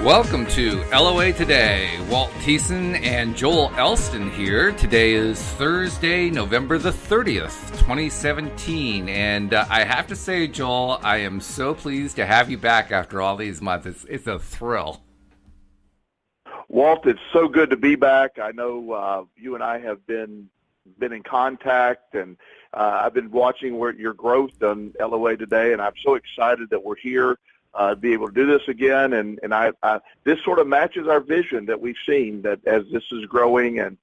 Welcome to LOA Today. Walt and Joel Elston here. Today is Thursday, November the 30th, 2017. And I have to say, Joel, I am so pleased to have you back after all these months. It's a thrill. Walt, it's so good to be back. I know you and I have been in contact, and I've been watching your growth on LOA Today, and I'm so excited that we're here. Be able to do this again, and this sort of matches our vision that we've seen, that as this is growing, and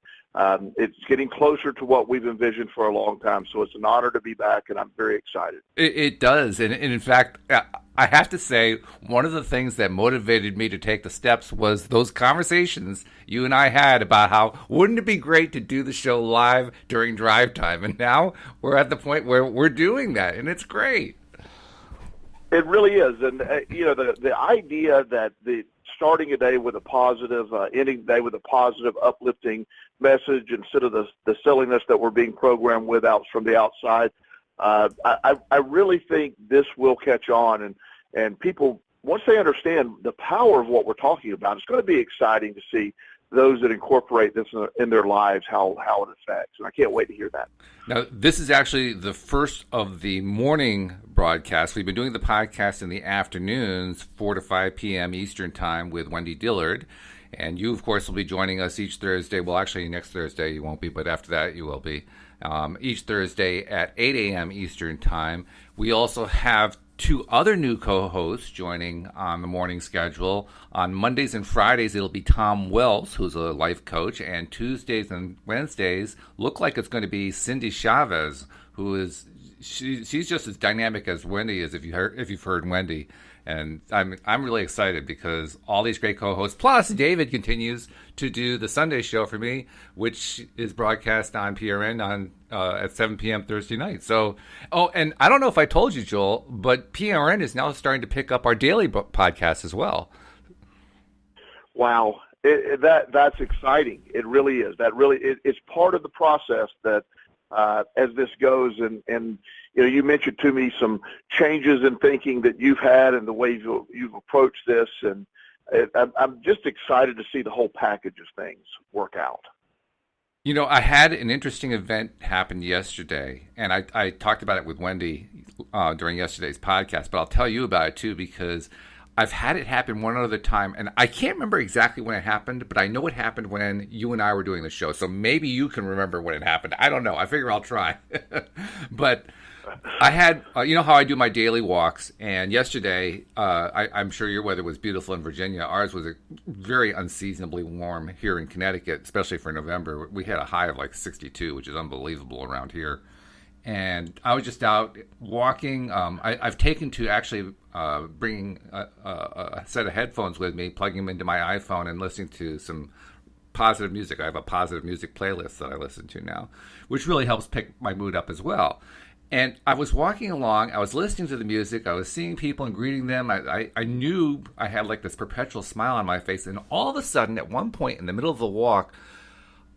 it's getting closer to what we've envisioned for a long time. So it's an honor to be back, and I'm very excited. It does, and in fact, I have to say, one of the things that motivated me to take the steps was those conversations you and I had about how wouldn't it be great to do the show live during drive time, and now we're at the point where we're doing that, and it's great. It really is, and the idea that starting a day with a positive, ending the day with a positive, uplifting message instead of the silliness that we're being programmed with out from the outside. I really think this will catch on, and people, once they understand the power of what we're talking about, it's going to be exciting to see those that incorporate this in their lives, how it affects. And I can't wait to hear that. Now, this is actually the first of the morning broadcasts. We've been doing the podcast in the afternoons, 4 to 5 p.m. Eastern Time with Wendy Dillard. And you, of course, will be joining us each Thursday. Well, actually, next Thursday you won't be, but after that you will be. Each Thursday at 8 a.m. Eastern Time. We also have two other new co-hosts joining on the morning schedule. On Mondays and Fridays, it'll be Tom Wells, who's a life coach, and Tuesdays and Wednesdays look like it's going to be Cindy Chavez, who is she's just as dynamic as Wendy is. If you've heard Wendy, and I'm really excited because all these great co-hosts. Plus, David continues to do the Sunday show for me, which is broadcast on PRN at 7 p.m. Thursday night. So, and I don't know if I told you, Joel, but PRN is now starting to pick up our daily podcast as well. Wow, that's exciting. It really is. It's part of the process that as this goes, and you mentioned to me some changes in thinking that you've had and the way you've approached this, and I'm just excited to see the whole package of things work out. I had an interesting event happen yesterday, and I talked about it with Wendy during yesterday's podcast, but I'll tell you about it too, because I've had it happen one other time, and I can't remember exactly when it happened, but I know it happened when you and I were doing the show, so maybe you can remember when it happened. I don't know. I figure I'll try. But I had, you know how I do my daily walks, and yesterday, I'm sure your weather was beautiful in Virginia. Ours was very unseasonably warm here in Connecticut, especially for November. We had a high of like 62, which is unbelievable around here. And I was just out walking. I've taken to actually bringing a set of headphones with me, plugging them into my iPhone, and listening to some positive music. I have a positive music playlist that I listen to now, which really helps pick my mood up as well. And I was walking along, I was listening to the music, I was seeing people and greeting them. I knew I had like this perpetual smile on my face. And all of a sudden, at one point in the middle of the walk,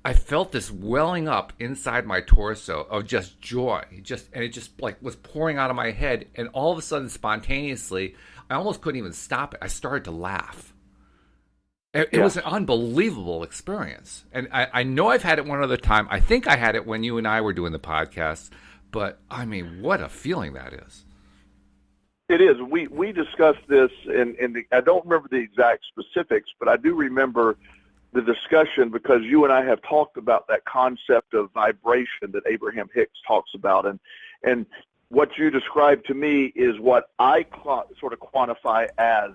I felt this welling up inside my torso of just joy. And it just like was pouring out of my head. And all of a sudden, spontaneously, I almost couldn't even stop it. I started to laugh. It was an unbelievable experience. And I know I've had it one other time. I think I had it when you and I were doing the podcast. But, I mean, what a feeling that is. It is. We discussed this, and I don't remember the exact specifics, but I do remember the discussion because you and I have talked about that concept of vibration that Abraham Hicks talks about. And what you described to me is what I sort of quantify as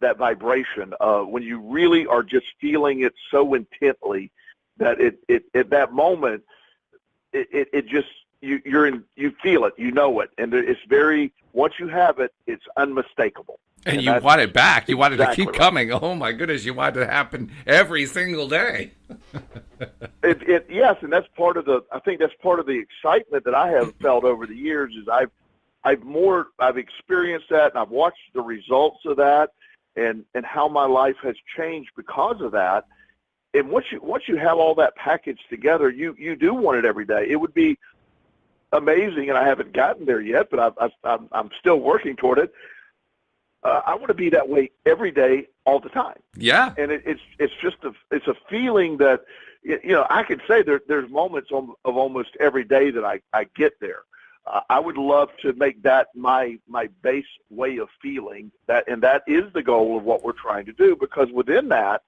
that vibration when you really are just feeling it so intently that at that moment, it just, you feel it, you know it, and it's very, once you have it, it's unmistakable. And you want it back. You want it to keep coming. Oh my goodness, you want it to happen every single day. Yes, and that's part of I think that's part of the excitement that I have felt over the years is I've experienced that, and I've watched the results of that, and how my life has changed because of that. And once you have all that packaged together, you do want it every day. It would be amazing, and I haven't gotten there yet, but I'm still working toward it. I want to be that way every day, all the time. Yeah. And it's just a feeling that, I could say there's moments of almost every day that I get there. I would love to make that my base way of feeling that, and that is the goal of what we're trying to do, because within that,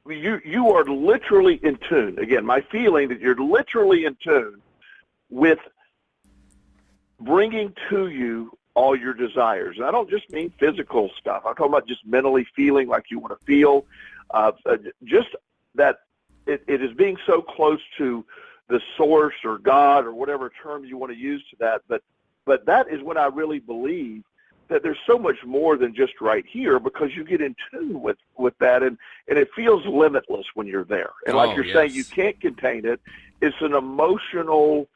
you are literally in tune. Again, my feeling that you're literally in tune with bringing to you all your desires. And I don't just mean physical stuff. I'm talking about just mentally feeling like you want to feel. Just that it is being so close to the source or God or whatever term you want to use to that. But that is when I really believe that there's so much more than just right here, because you get in tune with that, and it feels limitless when you're there. And like you're saying, you can't contain it. It's an emotional,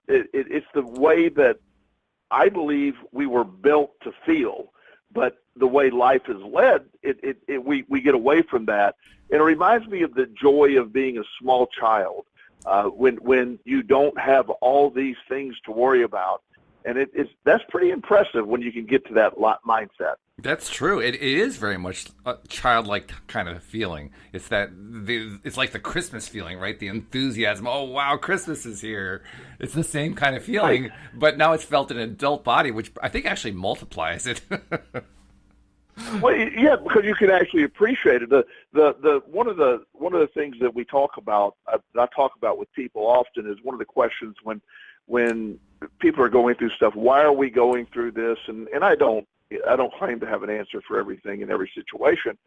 it's the way that I believe we were built to feel, but the way life is led, we get away from that. And it reminds me of the joy of being a small child, when you don't have all these things to worry about. And that's pretty impressive when you can get to that mindset. That's true. It is very much a childlike kind of feeling. It's it's like the Christmas feeling, right? The enthusiasm. Oh, wow, Christmas is here. It's the same kind of feeling, right. But now it's felt in an adult body, which I think actually multiplies it. Well, yeah, because you can actually appreciate it. The one of the things that we talk about, I talk about with people often, is one of the questions when people are going through stuff. Why are we going through this? And I don't claim to have an answer for everything in every situation,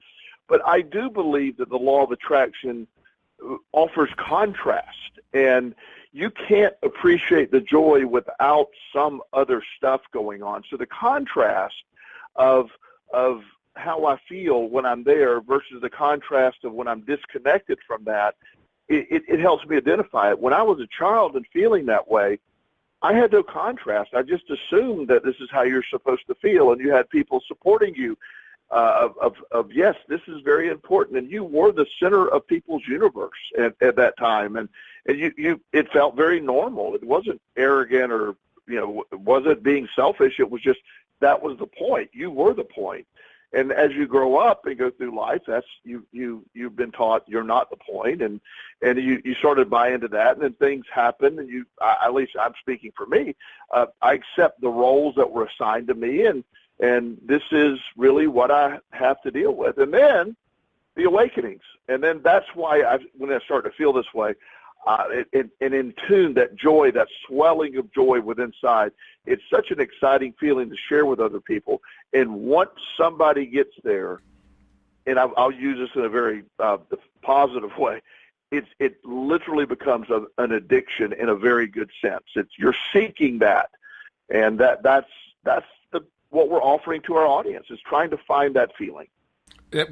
but I do believe that the law of attraction offers contrast, and you can't appreciate the joy without some other stuff going on. So the contrast of how I feel when I'm there versus the contrast of when I'm disconnected from that, it helps me identify it. When I was a child and feeling that way, I had no contrast. I just assumed that this is how you're supposed to feel, and you had people supporting you of yes, this is very important, and you were the center of people's universe at that time, and it felt very normal. It wasn't arrogant or it wasn't being selfish. It was just that was the point. You were the point. And as you grow up and go through life, that's you've been taught you're not the point, and you sort of buy into that, and then things happen, and at least I'm speaking for me, I accept the roles that were assigned to me, and this is really what I have to deal with. And then the awakenings, and then that's why when I start to feel this way, and in tune, that joy, that swelling of joy within inside, it's such an exciting feeling to share with other people. And once somebody gets there, and I'll use this in a very positive way, it literally becomes an addiction in a very good sense. You're seeking that, and that's what we're offering to our audience, is trying to find that feeling.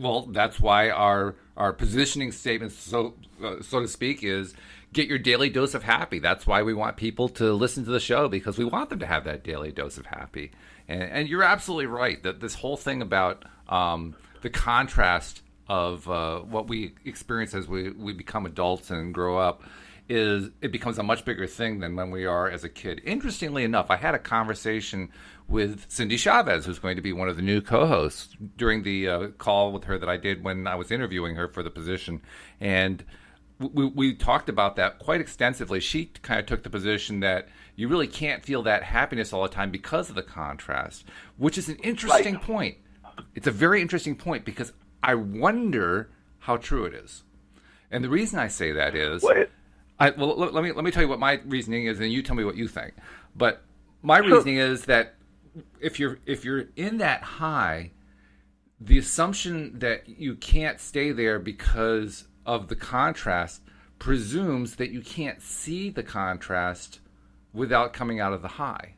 Well, that's why our positioning statement, so to speak, is get your daily dose of happy. That's why we want people to listen to the show, because we want them to have that daily dose of happy. And you're absolutely right that this whole thing about the contrast of what we experience as we become adults and grow up, it becomes a much bigger thing than when we are as a kid. Interestingly enough, I had a conversation with Cindy Chavez, who's going to be one of the new co-hosts, during the call with her that I did when I was interviewing her for the position. And we talked about that quite extensively. She kind of took the position that you really can't feel that happiness all the time because of the contrast, which is an interesting point. It's a very interesting point, because I wonder how true it is. And the reason I say that is, let me tell you what my reasoning is, and you tell me what you think. But my reasoning is that if you're in that high, the assumption that you can't stay there because of the contrast presumes that you can't see the contrast without coming out of the high.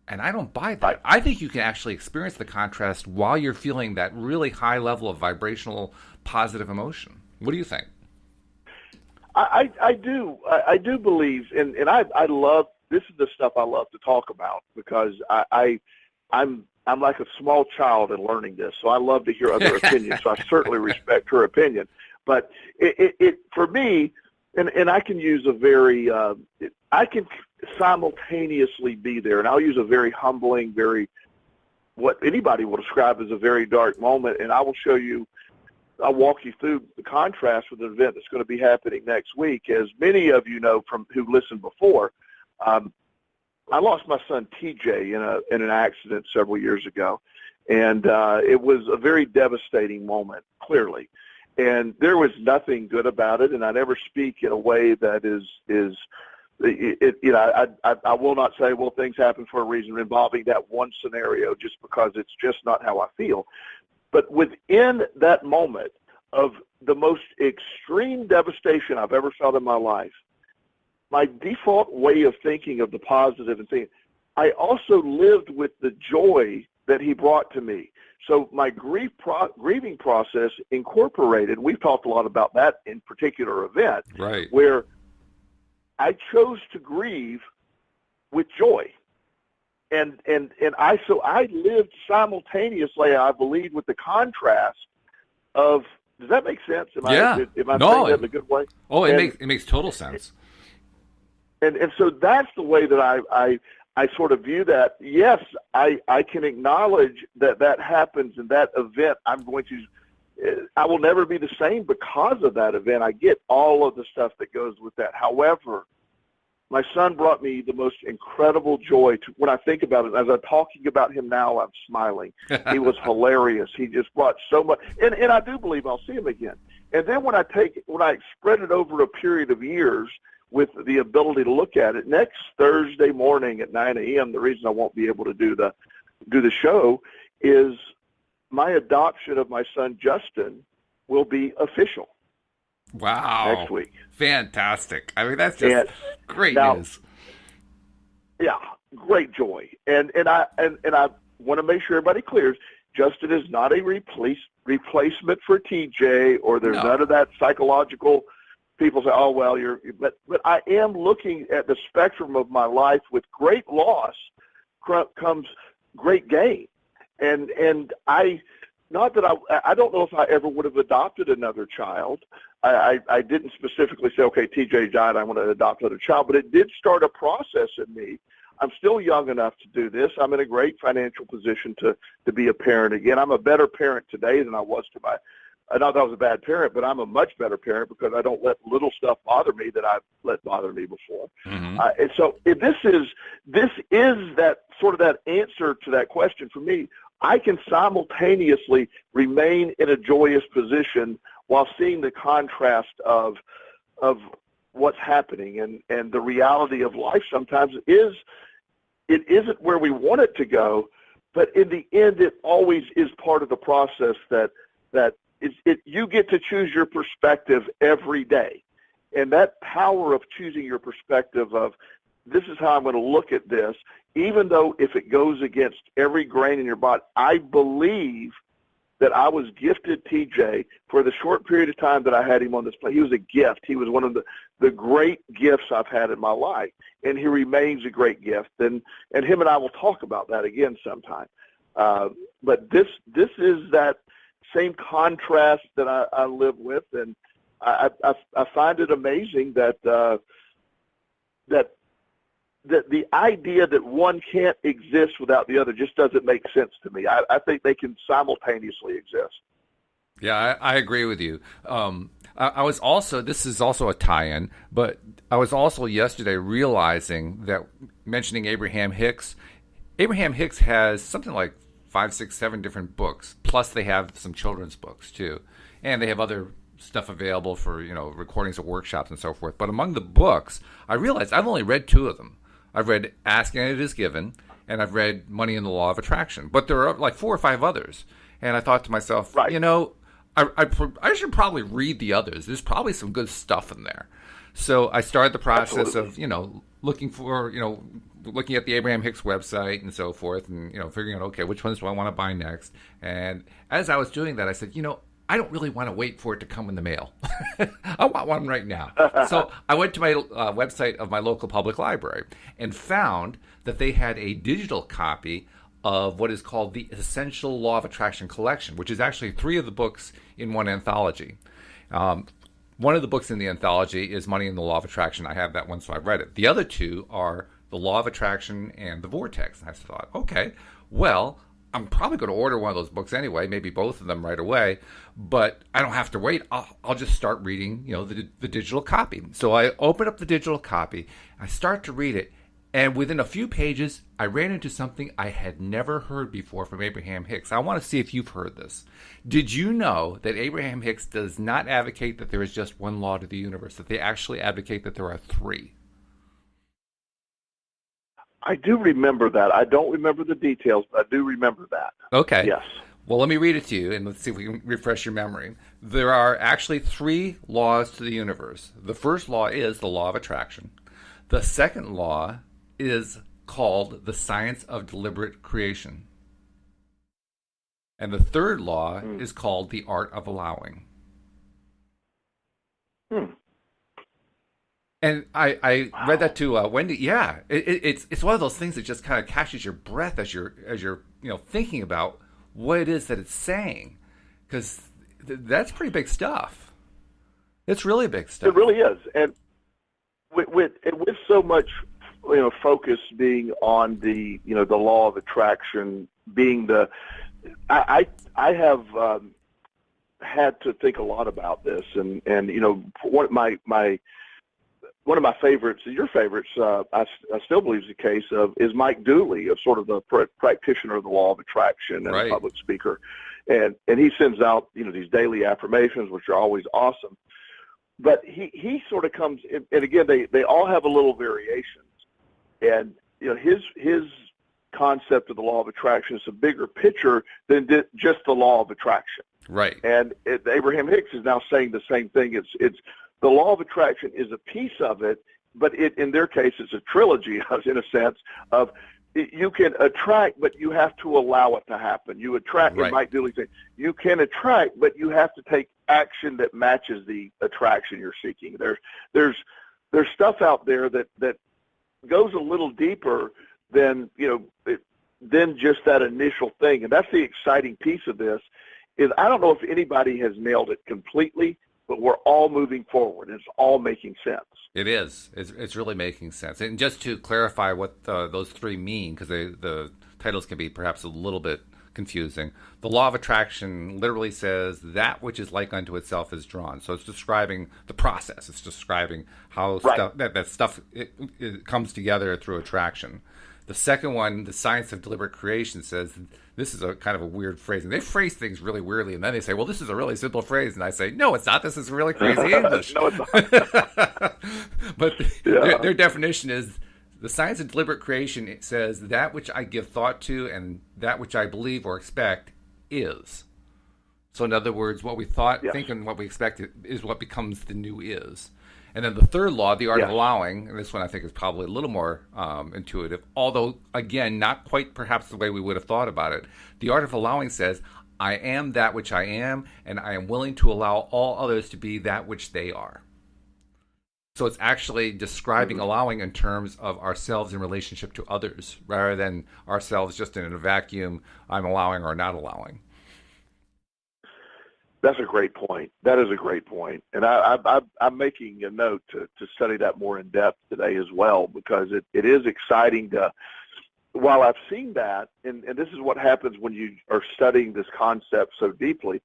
And I don't buy that. Right. I think you can actually experience the contrast while you're feeling that really high level of vibrational positive emotion. What do you think? I do believe, and I love, this is the stuff I love to talk about, because I'm like a small child in learning this, so I love to hear other opinions. So I certainly respect her opinion. But it for me, and I can use a very, I can simultaneously be there, and I'll use a very humbling, very what anybody will describe as a very dark moment, and I'll walk you through the contrast with an event that's going to be happening next week. As many of you know from who listened before, I lost my son TJ in an accident several years ago, and it was a very devastating moment, clearly. And there was nothing good about it, and I never speak in a way that I will not say, well, things happen for a reason involving that one scenario, just because it's just not how I feel. But within that moment of the most extreme devastation I've ever felt in my life, my default way of thinking of the positive and thinking, I also lived with the joy that he brought to me. So my grieving process incorporated, we've talked a lot about that in particular event, right, where I chose to grieve with joy. And I lived simultaneously, I believe, with the contrast of, does that make sense? Am I saying that in a good way? Oh, it makes total sense. And so that's the way that I sort of view that. Yes, I can acknowledge that happens in that event. I will never be the same because of that event. I get all of the stuff that goes with that. However, my son brought me the most incredible joy when I think about it. As I'm talking about him now, I'm smiling. He was hilarious. He just brought so much, and I do believe I'll see him again. And then when I spread it over a period of years with the ability to look at it, next Thursday morning at 9 a.m., the reason I won't be able to do the show is my adoption of my son Justin will be official. Wow. Next week. Fantastic. I mean, that's just great news. Yeah, great joy. And I want to make sure everybody clears, Justin is not a replacement for TJ, or there's none of that psychological. People say, oh, well, but I am looking at the spectrum of my life. With great loss comes great gain. And I don't know if I ever would have adopted another child. I didn't specifically say, okay, TJ died, I want to adopt another child, but it did start a process in me. I'm still young enough to do this. I'm in a great financial position to be a parent again. I'm a better parent today than I was not that I was a bad parent, but I'm a much better parent because I don't let little stuff bother me that I've let bother me before. Mm-hmm. And so if this is that sort of that answer to that question for me. I can simultaneously remain in a joyous position while seeing the contrast of what's happening, and the reality of life sometimes it isn't where we want it to go, but in the end it always is part of the process that you get to choose your perspective every day. And that power of choosing your perspective of, this is how I'm going to look at this, even though if it goes against every grain in your body. I believe that I was gifted TJ for the short period of time that I had him on this plane. He was a gift. He was one of the great gifts I've had in my life, and he remains a great gift. And him and I will talk about that again sometime. But this is that same contrast that I live with, and I find it amazing that the idea that one can't exist without the other just doesn't make sense to me. I think they can simultaneously exist. Yeah, I agree with you. I was also, this is also a tie-in, but I was also yesterday realizing that, mentioning Abraham Hicks has something like 5, 6, 7 different books. Plus they have some children's books too. And they have other stuff available for, recordings of workshops and so forth. But among the books, I realized I've only read 2 of them. I've read Ask and It Is Given, and I've read Money and the Law of Attraction. But there are like 4 or 5 others. And I thought to myself, right. I should probably read the others. There's probably some good stuff in there. So I started the process of, looking at the Abraham Hicks website and so forth, and, figuring out, okay, which ones do I want to buy next? And as I was doing that, I said, I don't really want to wait for it to come in the mail. I want one right now. So I went to my website of my local public library and found that they had a digital copy of what is called the Essential Law of Attraction Collection, which is actually 3 of the books in one anthology. One of the books in the anthology is Money and the Law of Attraction. I have that one, so I've read it. The other 2 are The Law of Attraction and The Vortex. And I thought, okay, well, I'm probably going to order one of those books anyway, maybe both of them right away, but I don't have to wait. I'll just start reading, the digital copy. So I open up the digital copy, I start to read it, and within a few pages, I ran into something I had never heard before from Abraham Hicks. I want to see if you've heard this. Did you know that Abraham Hicks does not advocate that there is just one law to the universe, that they actually advocate that there are three? I do remember that. I don't remember the details, but I do remember that. Okay. Yes. Well, let me read it to you, and let's see if we can refresh your memory. There are actually three laws to the universe. The first law is the law of attraction. The second law is called the science of deliberate creation. And the third law is called the art of allowing. And I read that to Wendy. Yeah, it's one of those things that just kind of catches your breath as you're thinking about what it is that it's saying, because that's pretty big stuff. It's really big stuff. It really is, and with so much focus being on the the law of attraction being I have had to think a lot about this, and one of my favorites, your favorites, I still believe is the case is Mike Dooley, of sort of the practitioner of the law of attraction and a public speaker, and he sends out these daily affirmations, which are always awesome. But he sort of comes, and again they all have a little variations, and his concept of the law of attraction is a bigger picture than just the law of attraction. Right. And Abraham Hicks is now saying the same thing. It's the law of attraction is a piece of it, but in their case, it's a trilogy, in a sense, of you can attract, but you have to allow it to happen. You attract, and Mike Dooley said, you can attract, but you have to take action that matches the attraction you're seeking. There's stuff out there that goes a little deeper than just that initial thing, and that's the exciting piece of this. Is I don't know if anybody has nailed it completely, but we're all moving forward. It's all making sense. It is. It's really making sense. And just to clarify what those three mean, because the titles can be perhaps a little bit confusing. The law of attraction literally says that which is like unto itself is drawn. So it's describing the process. It's describing how stuff it comes together through attraction. The second one, the science of deliberate creation, says this is a kind of a weird phrase. And they phrase things really weirdly. And then they say, well, this is a really simple phrase. And I say, no, it's not. This is really crazy English. No, it's not. But their definition is the science of deliberate creation. It says that which I give thought to and that which I believe or expect is. So in other words, what we think and what we expect is what becomes the new is. And then the third law, the art of allowing, and this one I think is probably a little more intuitive, although, again, not quite perhaps the way we would have thought about it. The art of allowing says, I am that which I am, and I am willing to allow all others to be that which they are. So it's actually describing allowing in terms of ourselves in relationship to others, rather than ourselves just in a vacuum, I'm allowing or not allowing. That's a great point. That is a great point. And I'm making a note to study that more in depth today as well, because it is exciting to, while I've seen that, and this is what happens when you are studying this concept so deeply,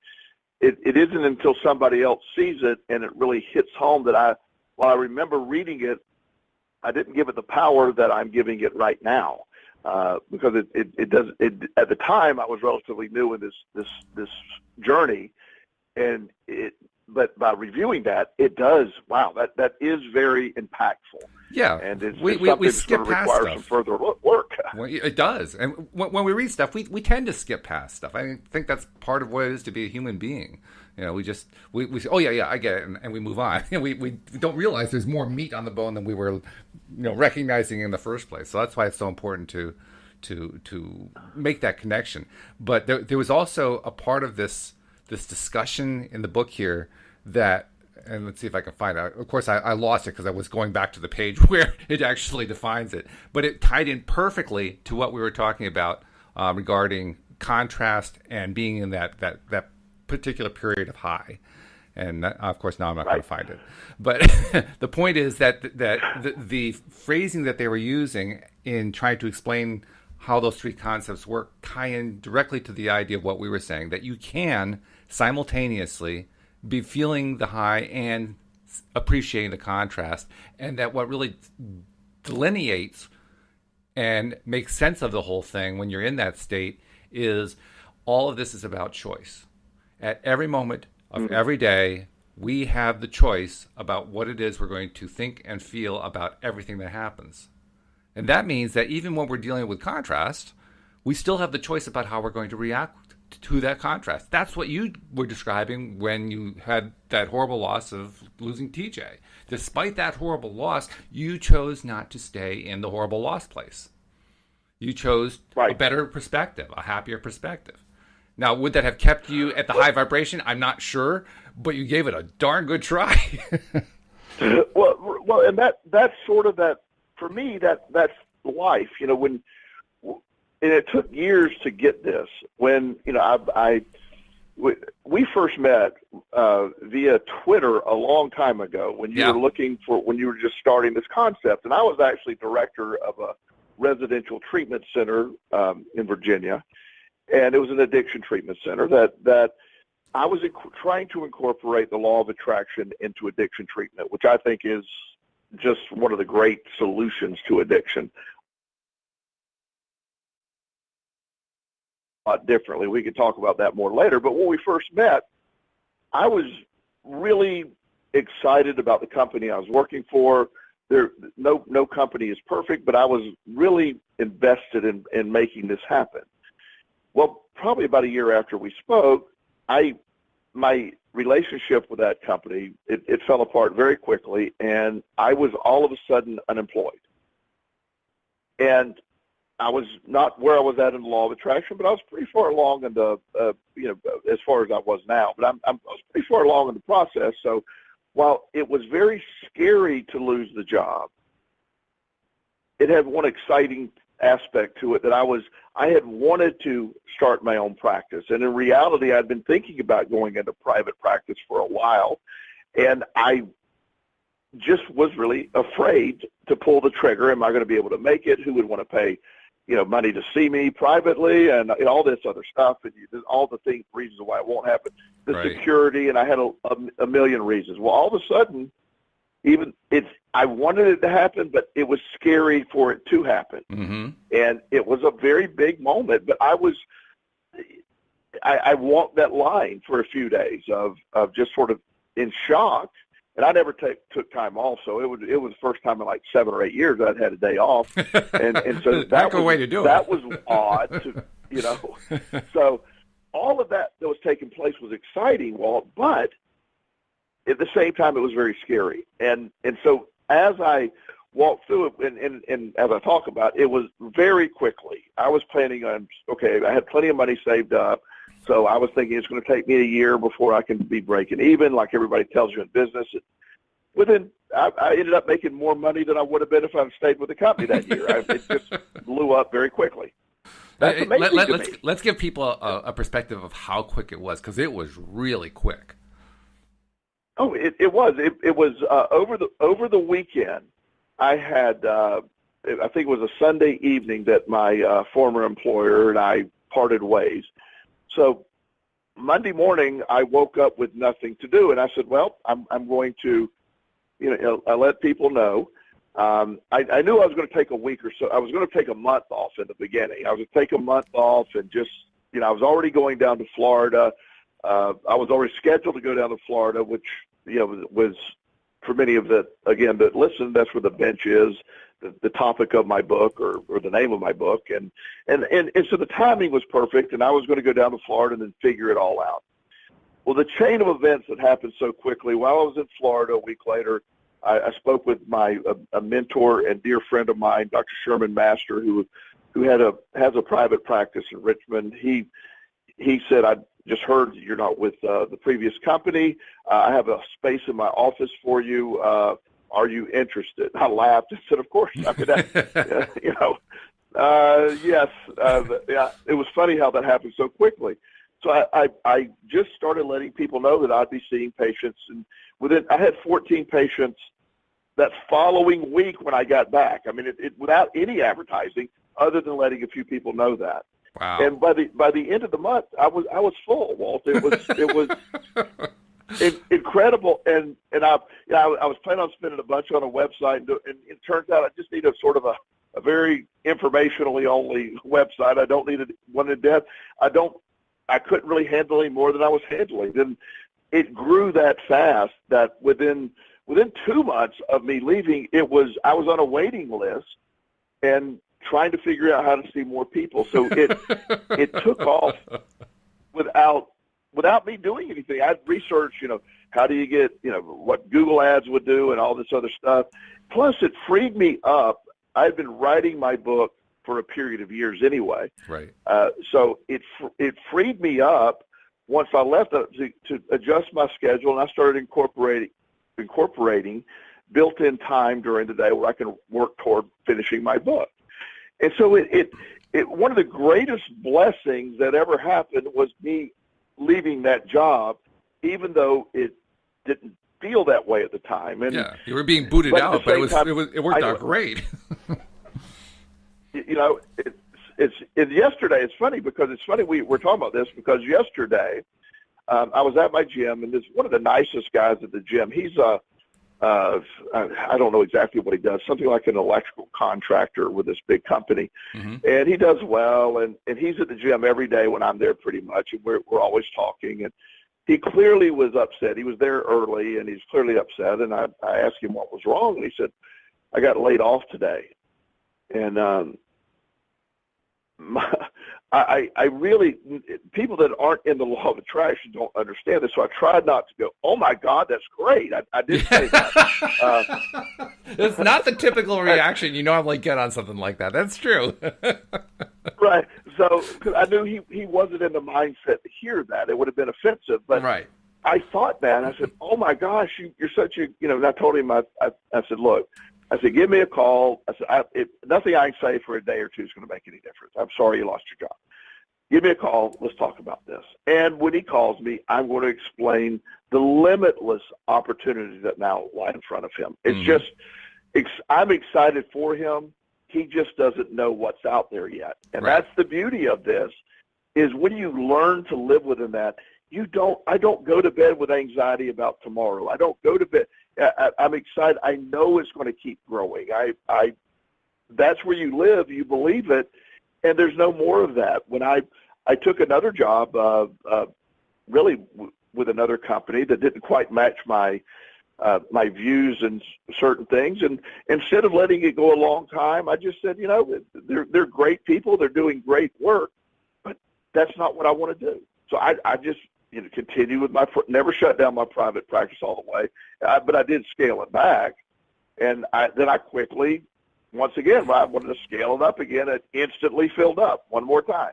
it isn't until somebody else sees it and it really hits home that while I remember reading it, I didn't give it the power that I'm giving it right now. Because it does, at the time I was relatively new in this journey. But by reviewing that, it does. Wow, that is very impactful. Yeah, and we skip past requires stuff. Some further work. Well, it does, and when we read stuff, we tend to skip past stuff. I think that's part of what it is to be a human being. We say, oh yeah, I get it, and we move on. We don't realize there's more meat on the bone than we were, recognizing in the first place. So that's why it's so important to make that connection. But there was also a part of this discussion in the book here that, and let's see if I can find out. Of course, I lost it because I was going back to the page where it actually defines it. But it tied in perfectly to what we were talking about regarding contrast and being in that particular period of high. And of course, now I'm not going to find it. But the point is that the phrasing that they were using in trying to explain how those three concepts work tie in directly to the idea of what we were saying, that you can simultaneously be feeling the high and appreciating the contrast, and that what really delineates and makes sense of the whole thing when you're in that state is all of this is about choice. At every moment of every day, we have the choice about what it is we're going to think and feel about everything that happens. And that means that even when we're dealing with contrast, we still have the choice about how we're going to react to that contrast. That's what you were describing when you had that horrible loss of losing TJ. Despite that horrible loss, you chose not to stay in the horrible loss place. You chose a better perspective, a happier perspective. Now, would that have kept you at the high vibration? I'm not sure, but you gave it a darn good try. well, and that's sort of that, for me, that's life. You know, when, and it took years to get this. When, you know, we first met via Twitter a long time ago when you were when you were just starting this concept. And I was actually director of a residential treatment center in Virginia. And it was an addiction treatment center that I was trying to incorporate the law of attraction into addiction treatment, which I think is just one of the great solutions to addiction. Differently. We could talk about that more later. But when we first met, I was really excited about the company I was working for. No company is perfect, but I was really invested in making this happen. Well, probably about a year after we spoke, my relationship with that company, it fell apart very quickly, and I was all of a sudden unemployed. And I was not where I was at in the law of attraction, but I was pretty far along in the, as far as I was now. But I was pretty far along in the process. So while it was very scary to lose the job, it had one exciting aspect to it that I had wanted to start my own practice. And in reality, I'd been thinking about going into private practice for a while. And I just was really afraid to pull the trigger. Am I going to be able to make it? Who would want to pay, money to see me privately and all this other stuff, and all the reasons why it won't happen, the security, and I had a million reasons. Well, all of a sudden, I wanted it to happen, but it was scary for it to happen. Mm-hmm. And it was a very big moment, but I walked that line for a few days of just sort of in shock. And I never took time off, so it was the first time in like 7 or 8 years I'd had a day off, and so that was way to do it. That was odd, So all of that was taking place was exciting, Walt, but at the same time it was very scary. And so as I walked through it, and as I talk about it, was very quickly. I was planning on I had plenty of money saved up. So I was thinking it's going to take me a year before I can be breaking even, like everybody tells you in business. I ended up making more money than I would have been if I'd stayed with the company that year. It just blew up very quickly. That's amazing to me. Let's give people a perspective of how quick it was, because it was really quick. Oh, it was. It was over the weekend. I had, I think it was a Sunday evening that my former employer and I parted ways. So Monday morning, I woke up with nothing to do, and I said, well, I'm going to, I let people know. I knew I was going to take a week or so. I was going to take a month off in the beginning. I was going to take a month off and just, I was already going down to Florida. I was already scheduled to go down to Florida, which, was for many of that listen, that's where the bench is, the topic of my book or the name of my book. And so the timing was perfect, and I was going to go down to Florida and then figure it all out. Well, the chain of events that happened so quickly, while I was in Florida a week later, I spoke with a mentor and dear friend of mine, Dr. Sherman Master, who has a private practice in Richmond. He said, I just heard you're not with the previous company. I have a space in my office for you. Are you interested? I laughed and said, of course. I mean, yes. Yeah, it was funny how that happened so quickly. So I just started letting people know that I'd be seeing patients. And I had 14 patients that following week when I got back. I mean, without any advertising, other than letting a few people know that. Wow. And by the end of the month, I was full, Walt. It was incredible. And I was planning on spending a bunch on a website, and it turns out I just need a sort of a very informationally only website. I don't need one in depth. I couldn't really handle any more than I was handling. And it grew that fast that within 2 months of me leaving, I was on a waiting list and trying to figure out how to see more people. So it took off without me doing anything. I'd researched, how do you get, what Google ads would do and all this other stuff. Plus it freed me up. I'd been writing my book for a period of years anyway. Right. So it freed me up once I left to adjust my schedule, and I started incorporating built-in time during the day where I can work toward finishing my book. And so it one of the greatest blessings that ever happened was me leaving that job, even though it didn't feel that way at the time. And yeah, you were being booted out, but it worked out great. Yesterday, it's funny because we're talking about this because yesterday I was at my gym, and this one of the nicest guys at the gym. He's I don't know exactly what he does, something like an electrical contractor with this big company. Mm-hmm. And he does well, and he's at the gym every day when I'm there pretty much, and we're always talking. And he clearly was upset. He was there early, and he's clearly upset. And I asked him what was wrong, and he said, I got laid off today. And I really, people that aren't in the law of attraction don't understand this. So I tried not to go, oh my God, that's great. I did say that. It's not the typical reaction you normally get on something like that. That's true. Right. So, because I knew he wasn't in the mindset to hear that. It would have been offensive. But right. I thought that. I said, oh my gosh, you're such a, and I told him, I said, look, I said, give me a call. I said, nothing I can say for a day or two is going to make any difference. I'm sorry you lost your job. Give me a call. Let's talk about this. And when he calls me, I'm going to explain the limitless opportunities that now lie in front of him. It's just, I'm excited for him. He just doesn't know what's out there yet. And that's the beauty of this, is when you learn to live within that, I don't go to bed with anxiety about tomorrow. I don't go to bed. I'm excited. I know it's going to keep growing. That's where you live. You believe it. And there's no more of that. When I took another job, really with another company that didn't quite match my views and certain things, and instead of letting it go a long time, I just said, they're great people, they're doing great work, but that's not what I want to do. So I just continue with never shut down my private practice all the way, but I did scale it back, and then I quickly. Once again, I wanted to scale it up again. It instantly filled up one more time.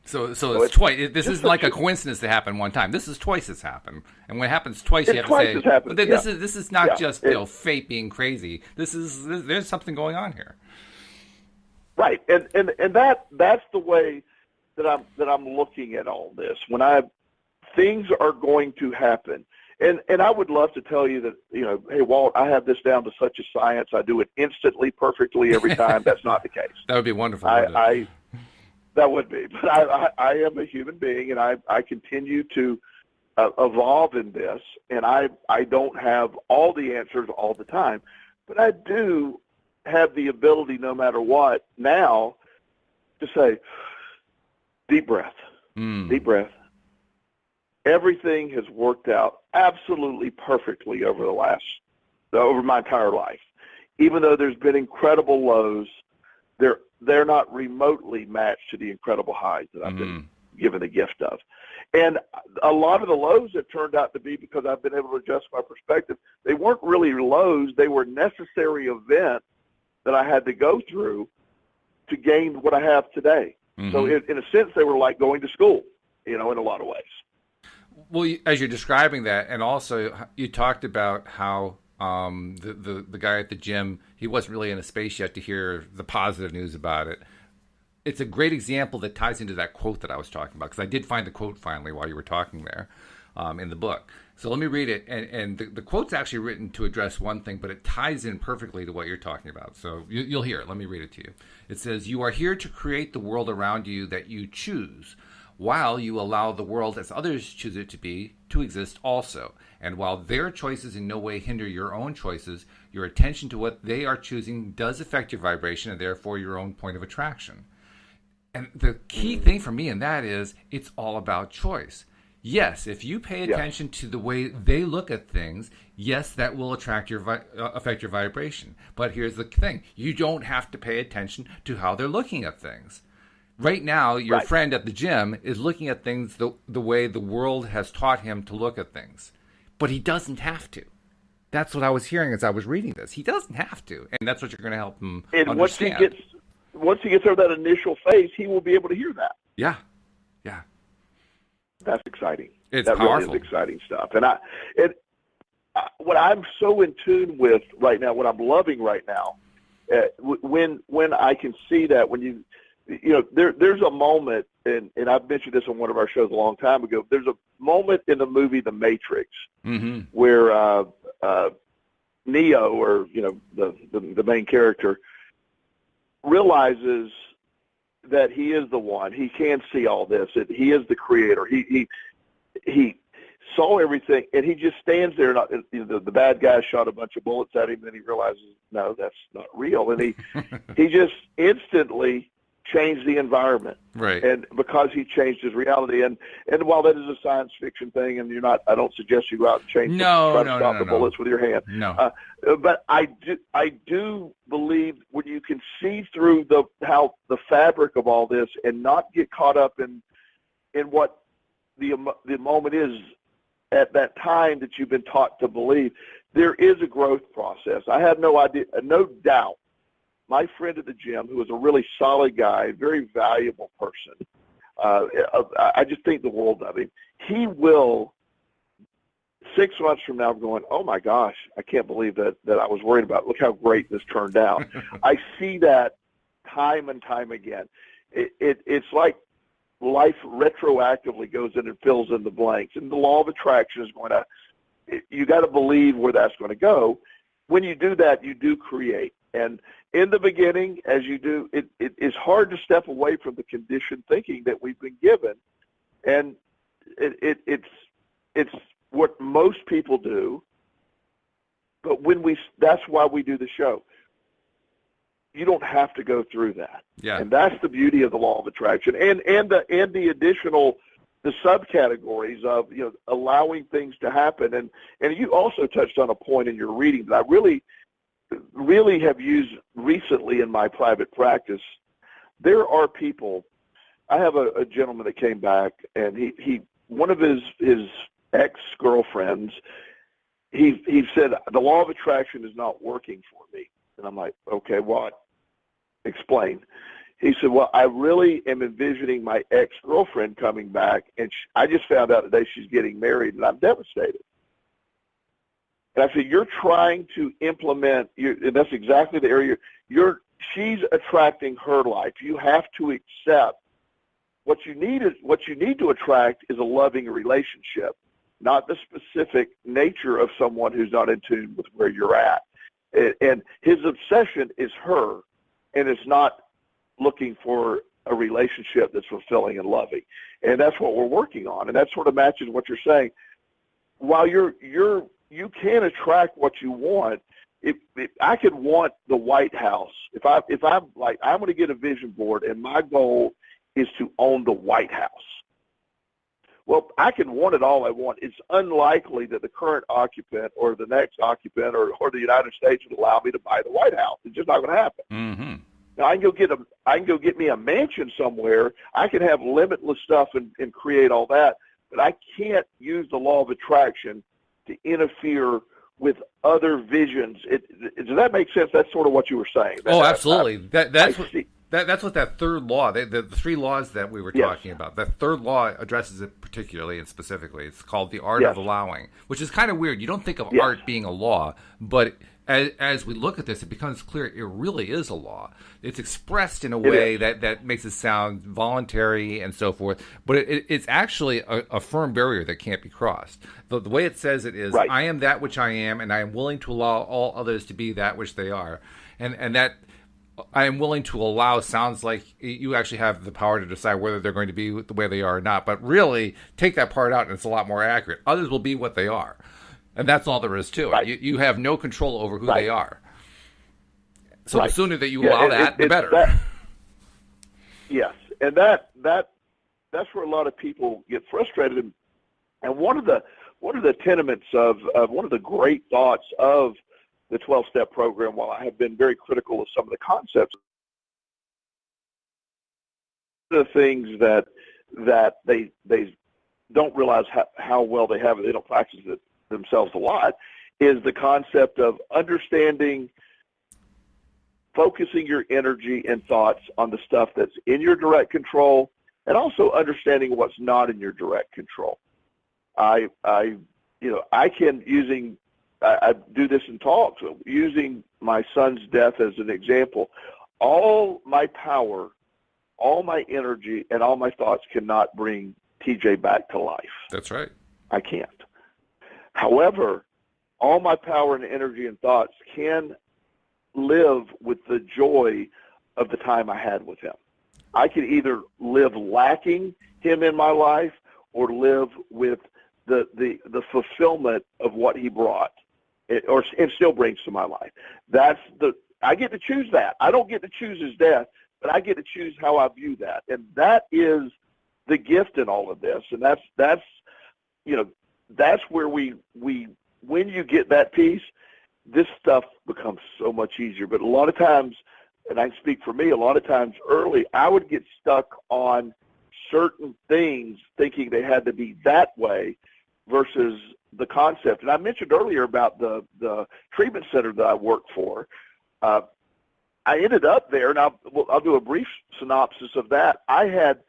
So it's twice. This isn't like a coincidence to happen one time. This is twice it's happened. And when it happens twice, you have to say, but this is not just fate being crazy. There's something going on here. Right, and that's the way that I'm looking at all this. When things are going to happen. And I would love to tell you that, hey, Walt, I have this down to such a science. I do it instantly, perfectly every time. That's not the case. That would be wonderful. That would be. But I am a human being, and I continue to evolve in this. And I don't have all the answers all the time. But I do have the ability, no matter what, now to say, deep breath, deep breath. Everything has worked out absolutely perfectly over my entire life. Even though there's been incredible lows, they're not remotely matched to the incredible highs that I've been given the gift of. And a lot of the lows have turned out to be because I've been able to adjust my perspective. They weren't really lows. They were necessary events that I had to go through to gain what I have today. Mm-hmm. So in a sense, they were like going to school, in a lot of ways. Well, as you're describing that, and also you talked about how the guy at the gym, he wasn't really in a space yet to hear the positive news about it. it's a great example that ties into that quote that I was talking about, because I did find the quote finally while you were talking there in the book. So let me read it. And the quote's actually written to address one thing, but it ties in perfectly to what you're talking about. So you'll hear it. Let me read it to you. It says, "You are here to create the world around you that you choose, while you allow the world as others choose it to be to exist also. And while their choices in no way hinder your own choices, your attention to what they are choosing does affect your vibration and therefore your own point of attraction." And the key thing for me in that is it's all about choice. Yes, if you pay attention to the way they look at things, yes, that will affect your vibration. But here's the thing. You don't have to pay attention to how they're looking at things. Right now, your friend at the gym is looking at things the way the world has taught him to look at things. But he doesn't have to. That's what I was hearing as I was reading this. He doesn't have to. And that's what you're going to help him understand. Once he gets over that initial phase, he will be able to hear that. Yeah. That's exciting. It's that powerful. Really is exciting stuff. And what I'm so in tune with right now, what I'm loving right now, when I can see that, when there's a moment, and I've mentioned this on one of our shows a long time ago. There's a moment in the movie The Matrix where Neo, or the main character, realizes that he is the one. He can see all this. He is the creator. He saw everything, and he just stands there. The bad guy shot a bunch of bullets at him, and then he realizes, no, that's not real. And he just instantly changed the environment, right? And because he changed his reality, and while that is a science fiction thing, and I don't suggest you go out and change, try to stop the bullets with your hand. No. But I do believe when you can see through how the fabric of all this, and not get caught up in what the moment is at that time that you've been taught to believe, there is a growth process. I have no doubt. My friend at the gym, who is a really solid guy, very valuable person, I just think the world of him. He will, 6 months from now, going, oh my gosh, I can't believe that I was worried about. Look how great this turned out. I see that time and time again. It's like life retroactively goes in and fills in the blanks, and the law of attraction is going to. You got to believe where that's going to go. When you do that, you do create. And in the beginning, as you do, it is hard to step away from the conditioned thinking that we've been given, and it's what most people do. But that's why we do the show. You don't have to go through that. Yeah. And that's the beauty of the law of attraction, and the additional, the subcategories of allowing things to happen. And you also touched on a point in your reading that I really have used recently in my private practice. There are people. I have a gentleman that came back, and he one of his ex-girlfriends. He said the law of attraction is not working for me, and I'm like, okay, what? Explain. He said, well, I really am envisioning my ex-girlfriend coming back, and I just found out today she's getting married, and I'm devastated. And I said, you're trying to implement, and that's exactly the area she's attracting her life. You have to accept what you need to attract is a loving relationship, not the specific nature of someone who's not in tune with where you're at. And his obsession is her, and it's not looking for a relationship that's fulfilling and loving. And that's what we're working on. And that sort of matches what you're saying. While you can attract what you want. If I could want the White House, if I'm like, I'm going to get a vision board, and my goal is to own the White House. Well, I can want it all I want. It's unlikely that the current occupant or the next occupant or the United States would allow me to buy the White House. It's just not going to happen. Mm-hmm. Now I can go get me a mansion somewhere. I can have limitless stuff and create all that, but I can't use the law of attraction to interfere with other visions. Does that make sense? That's sort of what you were saying. Absolutely. That's what that third law, the three laws that we were talking about, that third law addresses it particularly and specifically. It's called the art of allowing, which is kind of weird. You don't think of art being a law, but as we look at this, it becomes clear it really is a law. It's expressed in a way that makes it sound voluntary and so forth, but it's actually a firm barrier that can't be crossed. The way it says it is, I am that which I am, and I am willing to allow all others to be that which they are. And that I am willing to allow sounds like you actually have the power to decide whether they're going to be the way they are or not. But really, take that part out and it's a lot more accurate. Others will be what they are. And that's all there is to it. You have no control over who they are. So the sooner that you allow that, the better. Yes. And that's where a lot of people get frustrated. And one of the tenements of one of the great thoughts of the 12-step program, while I have been very critical of some of the concepts, the things that they don't realize how well they have it, they don't practice it themselves a lot, is the concept of understanding, focusing your energy and thoughts on the stuff that's in your direct control, and also understanding what's not in your direct control. I do this in talks, using my son's death as an example. All my power, all my energy, and all my thoughts cannot bring TJ back to life. That's right. I can't. However, all my power and energy and thoughts can live with the joy of the time I had with him. I can either live lacking him in my life or live with the fulfillment of what he brought, and still brings to my life. I get to choose that. I don't get to choose his death, but I get to choose how I view that. And that is the gift in all of this. And that's where we when you get that piece, this stuff becomes so much easier. But a lot of times, and I can speak for me, a lot of times early, I would get stuck on certain things thinking they had to be that way versus the concept. And I mentioned earlier about the treatment center that I worked for. I ended up there, and I'll do a brief synopsis of that. I had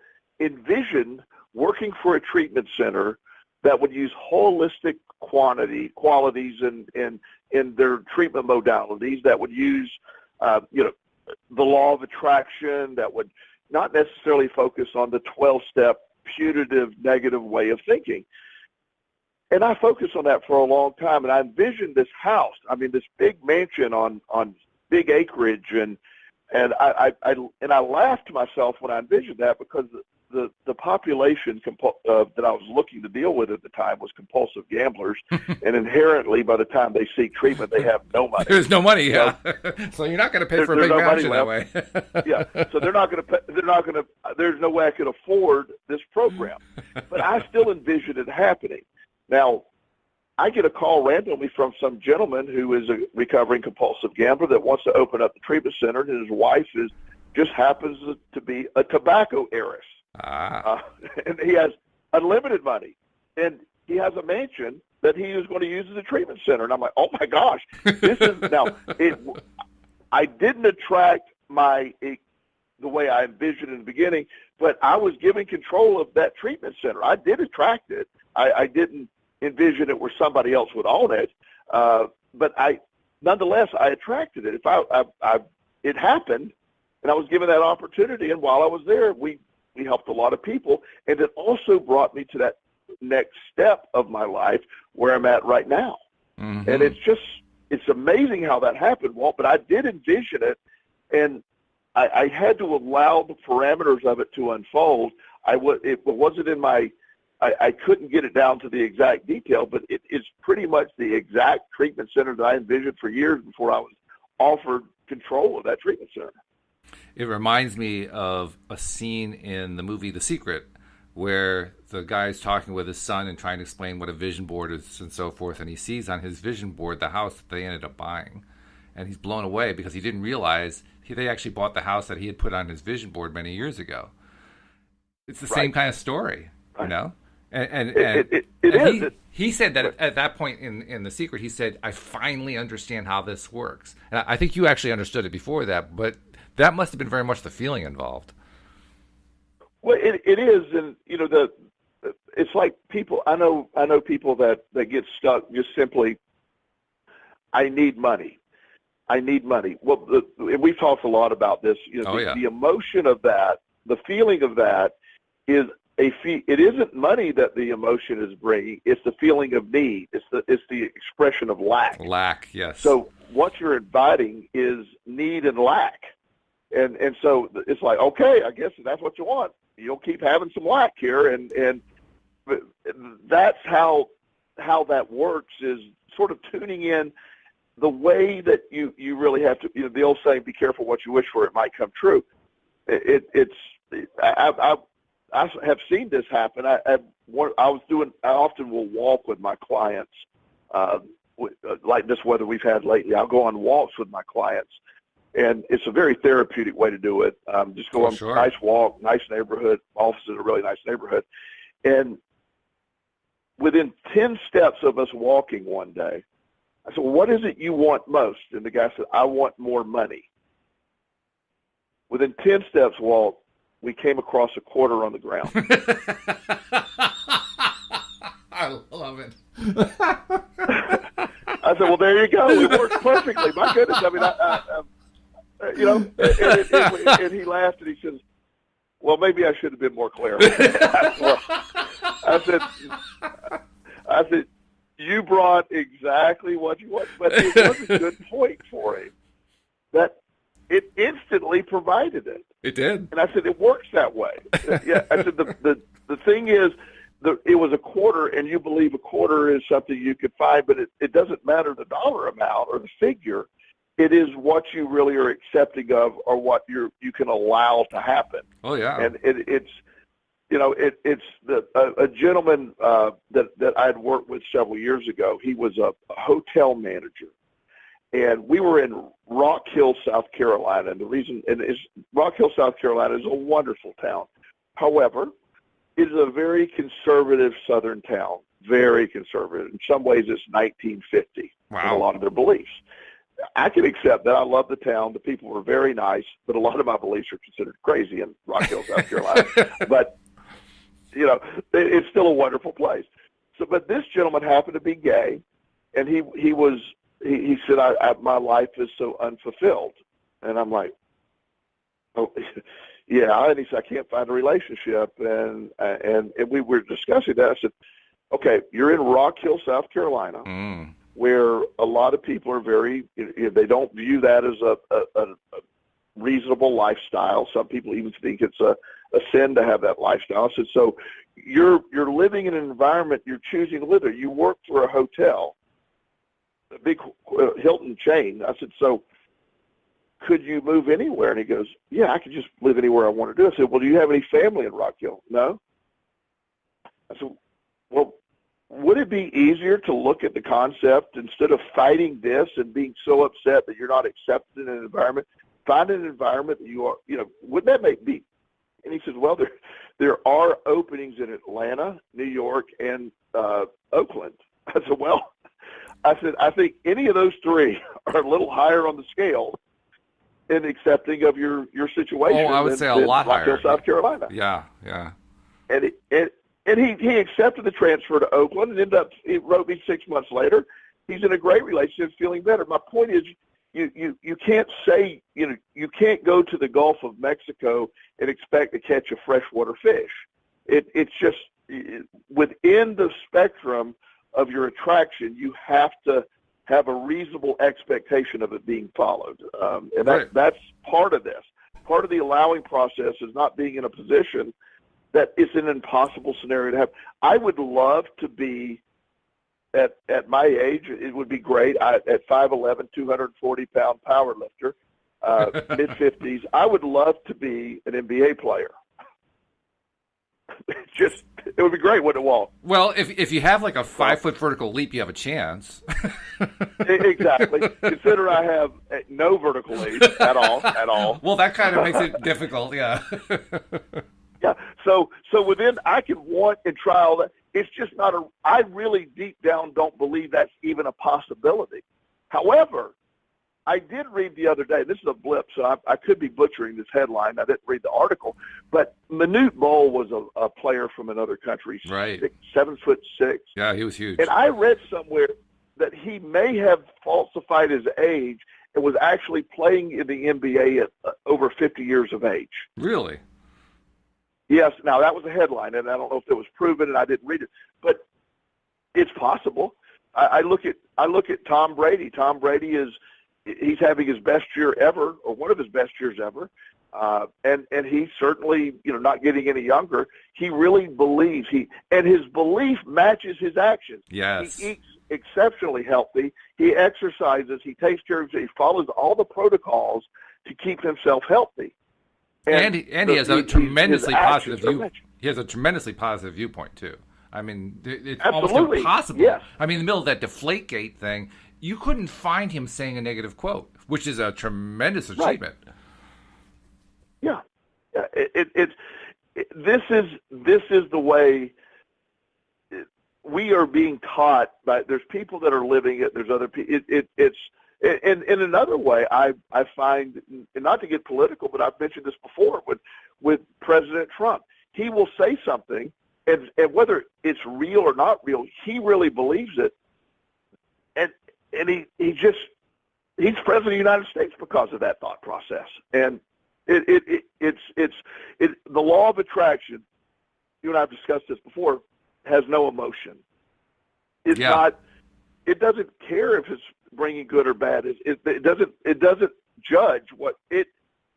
envisioned working for a treatment center that would use holistic qualities in their treatment modalities, that would use the law of attraction, that would not necessarily focus on the 12-step putative negative way of thinking. And I focused on that for a long time, and I envisioned this house, this big mansion on big acreage, and I laughed to myself when I envisioned that, because the population that I was looking to deal with at the time was compulsive gamblers, and inherently, by the time they seek treatment, they have no money. There's no money, yeah. So you're not going to pay for a big mansion that way. Yeah. So they're not going to. There's no way I could afford this program, but I still envision it happening. Now, I get a call randomly from some gentleman who is a recovering compulsive gambler that wants to open up the treatment center, and his wife just happens to be a tobacco heiress. And he has unlimited money, and he has a mansion that he is going to use as a treatment center. And I'm like, oh my gosh, this is now. I didn't attract the way I envisioned in the beginning, but I was given control of that treatment center. I did attract it. I didn't envision it where somebody else would own it, but nonetheless I attracted it. It happened, and I was given that opportunity. And while I was there, we helped a lot of people, and it also brought me to that next step of my life where I'm at right now. Mm-hmm. And it's amazing how that happened, Walt, but I did envision it, and I had to allow the parameters of it to unfold. It wasn't in my, I couldn't get it down to the exact detail, but it is pretty much the exact treatment center that I envisioned for years before I was offered control of that treatment center. It reminds me of a scene in the movie The Secret, where the guy's talking with his son and trying to explain what a vision board is and so forth, and he sees on his vision board the house that they ended up buying. And he's blown away because he didn't realize they actually bought the house that he had put on his vision board many years ago. It's the same kind of story, you know? He said that at that point in The Secret, he said, I finally understand how this works. And I think you actually understood it before that, but that must have been very much the feeling involved. Well, it is, and it's like people. I know people that get stuck just simply. I need money, I need money. Well, and we've talked a lot about this. The emotion of that, the feeling of that is it isn't money that the emotion is bringing. It's the feeling of need. It's the expression of lack. Lack, yes. So what you're inviting is need and lack. And so it's like, okay, I guess that's what you want. You'll keep having some lack here. And that's how that works, is sort of tuning in the way that you really have to, the old saying, be careful what you wish for, it might come true. I have seen this happen. I often will walk with my clients, like this weather we've had lately. I'll go on walks with my clients, and it's a very therapeutic way to do it. Just go on a nice walk, nice neighborhood, office in a really nice neighborhood. And within 10 steps of us walking one day, I said, well, what is it you want most? And the guy said, I want more money. Within 10 steps, Walt, we came across a quarter on the ground. I love it. I said, well, there you go. It works perfectly. My goodness. I mean, and he laughed and he says, well, maybe I should have been more clear. I said, you brought exactly what you want, but it was a good point for him that it instantly provided it. It did. And I said, it works that way. Yeah. I said, the thing is, it was a quarter, and you believe a quarter is something you could find, but it doesn't matter the dollar amount or the figure. It is what you really are accepting of, or what you can allow to happen. Oh yeah. And it's a gentleman that I'd worked with several years ago. He was a hotel manager, and we were in Rock Hill, South Carolina. And Rock Hill, South Carolina is a wonderful town. However, it is a very conservative southern town, very conservative. In some ways, it's 1950 in a lot of their beliefs. I can accept that. I love the town. The people were very nice, but a lot of my beliefs are considered crazy in Rock Hill, South Carolina. But it's still a wonderful place. So, but this gentleman happened to be gay, and he said, my life is so unfulfilled. And I'm like, oh, yeah. And he said, I can't find a relationship. And we were discussing that. I said, okay, you're in Rock Hill, South Carolina, where a lot of people are they don't view that as a reasonable lifestyle. Some people even think it's a sin to have that lifestyle. I said, so you're living in an environment, you're choosing to live there. You work for a hotel, a big Hilton chain. I said, so could you move anywhere? And he goes, yeah, I could just live anywhere I want to do. I said, well, do you have any family in Rock Hill? No. I said, well, would it be easier to look at the concept instead of fighting this and being so upset that you're not accepted in an environment? Find an environment that you are, wouldn't that make me? And he says, well, there are openings in Atlanta, New York, and Oakland. I said, well, I think any of those three are a little higher on the scale in accepting of your situation. Oh, I would say a lot higher. Rock Hill, South Carolina. Yeah, yeah. And he accepted the transfer to Oakland, and he wrote me 6 months later. He's in a great relationship, feeling better. My point is, you can't say, you can't go to the Gulf of Mexico and expect to catch a freshwater fish. It's just within the spectrum of your attraction, you have to have a reasonable expectation of it being followed. And that's part of this. Part of the allowing process is not being in a position that it's an impossible scenario to have. I would love to be at my age. It would be great. At 5'11", 240-pound power lifter, mid-50s, I would love to be an NBA player. It would be great, wouldn't it, Walt? Well, if you have like a 5-foot vertical leap, you have a chance. Exactly. Consider I have no vertical leap at all. Well, that kind of makes it difficult, yeah. Yeah. So within, I can want and try all that. It's just not I really deep down don't believe that's even a possibility. However, I did read the other day, this is a blip, so I could be butchering this headline. I didn't read the article, but Manute Bol was a player from another country, right? 7'6". Yeah, he was huge. And I read somewhere that he may have falsified his age and was actually playing in the NBA at over 50 years of age. Really? Yes. Now, that was a headline, and I don't know if it was proven, and I didn't read it, but it's possible. I look at Tom Brady. Tom Brady he's having his best year ever, or one of his best years ever. And he's certainly, not getting any younger. He really believes and his belief matches his actions. Yes. He eats exceptionally healthy. He exercises. He takes care of himself. He follows all the protocols to keep himself healthy. And he has a tremendously positive view. He has a tremendously positive viewpoint too. I mean, it's Absolutely. almost impossible. Yes. I mean, in the middle of that Deflategate thing, you couldn't find him saying a negative quote, which is a tremendous achievement. Right. Yeah, this is the way we are being taught. There's people that are living it. There's other people. It's in another way. I find, and not to get political, but I've mentioned this before with President Trump. He will say something, and whether it's real or not real, he really believes it, and he's president of the United States because of that thought process. And it's the law of attraction. You and I have discussed this before. Has no emotion. It's not. It doesn't care if it's bringing good or bad. It doesn't judge what it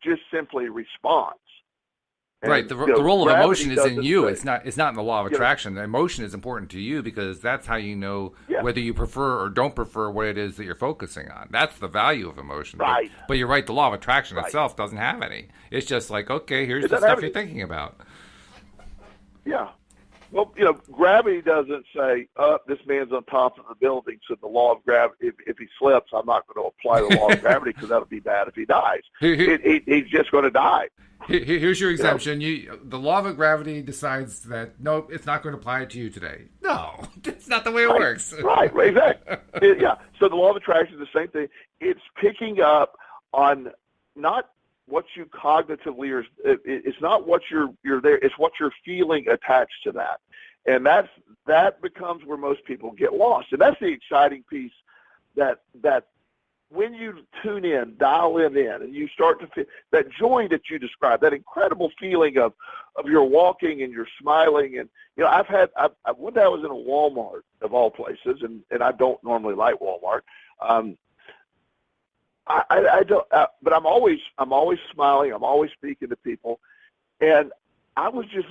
just simply responds. And, right. The role of emotion is in you. Say, it's not in the law of attraction. The emotion is important to you because that's how you know whether you prefer or don't prefer what it is that you're focusing on. That's the value of emotion. Right. But you're right. The law of attraction itself doesn't have any. It's just like, okay, here's the stuff you're thinking about. Yeah. Well, gravity doesn't say, this man's on top of the building, so the law of gravity, if he slips, I'm not going to apply the law of gravity because that would be bad if he dies. He's just going to die. Here's your exemption. The law of gravity decides that, nope, it's not going to apply to you today. No, that's not the way it works. Right, exactly. So the law of attraction is the same thing. It's picking up on not what you cognitively it's not what you're there, it's what you're feeling attached to that. And that becomes where most people get lost. And that's the exciting piece that when you tune in, dial in, and you start to feel that joy that you described, that incredible feeling of you're walking and you're smiling. And, one day I was in a Walmart of all places, and I don't normally like Walmart. I don't, but I'm always smiling. I'm always speaking to people. And I was just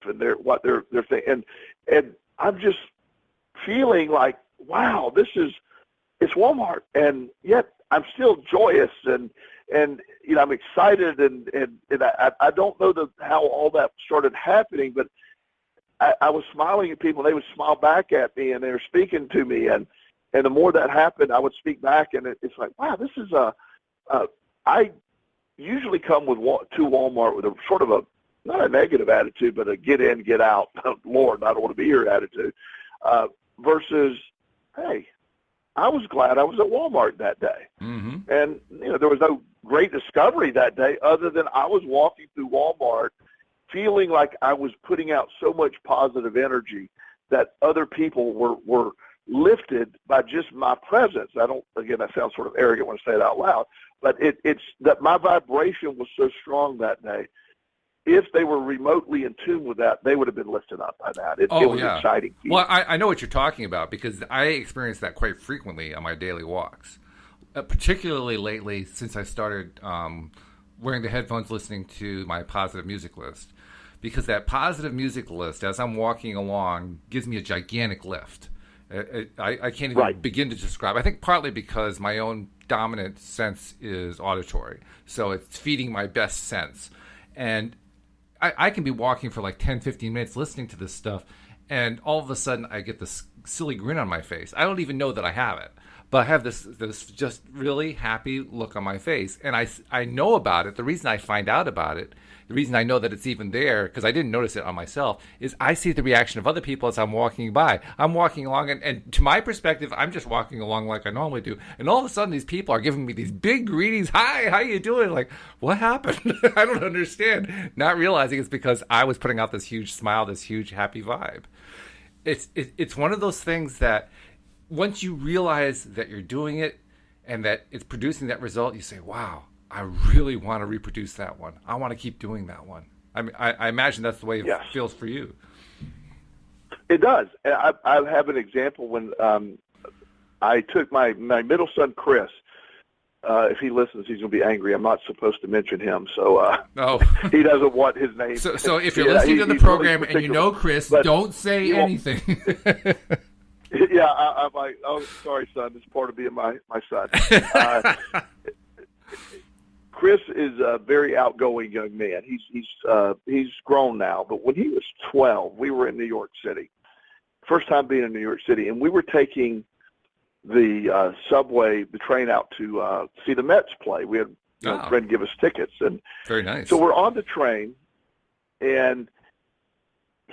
and they're saying, and I'm just feeling like, wow, it's Walmart, and yet I'm still joyous and I'm excited and I don't know how all that started happening, but I was smiling at people, and they would smile back at me, and they were speaking to me, and the more that happened, I would speak back, and it's like, wow, this is I usually come to Walmart with a sort of not a negative attitude, but a get in, get out, Lord, I don't want to be here attitude, versus, hey, I was glad I was at Walmart that day. Mm-hmm. And, there was no great discovery that day other than I was walking through Walmart feeling like I was putting out so much positive energy that other people were lifted by just my presence. Again, that sounds sort of arrogant when I say it out loud, but it's that my vibration was so strong that day. If they were remotely in tune with that, they would have been lifted up by that. It was exciting. Well, I know what you're talking about because I experience that quite frequently on my daily walks, particularly lately since I started wearing the headphones listening to my positive music list. Because that positive music list, as I'm walking along, gives me a gigantic lift. I can't even begin to describe. I think partly because my own dominant sense is auditory. So it's feeding my best sense. And I can be walking for like 10, 15 minutes listening to this stuff, and all of a sudden I get this silly grin on my face. I don't even know that I have it, but I have this just really happy look on my face, and I know about it. The reason I find out about it, the reason I know that it's even there, because I didn't notice it on myself, is I see the reaction of other people as I'm walking by. I'm walking along, and to my perspective, I'm just walking along like I normally do, and all of a sudden these people are giving me these big greetings. Hi, how you doing? Like, what happened? I don't understand. Not realizing it's because I was putting out this huge smile, this huge happy vibe. It's one of those things that once you realize that you're doing it and that it's producing that result, you say, wow, I really want to reproduce that one. I want to keep doing that one. I mean, I imagine that's the way it feels for you. It does. I have an example when I took my middle son, Chris. If he listens, he's going to be angry. I'm not supposed to mention him, so he doesn't want his name. So if you're listening to the program really and you know Chris, don't say anything. Yeah, I'm like, oh, sorry, son. It's part of being my son. Chris is a very outgoing young man. He's grown now, but when he was 12, we were in New York City. First time being in New York City, and we were taking the subway, the train out to see the Mets play. We had a friend give us tickets, and very nice. So we're on the train, and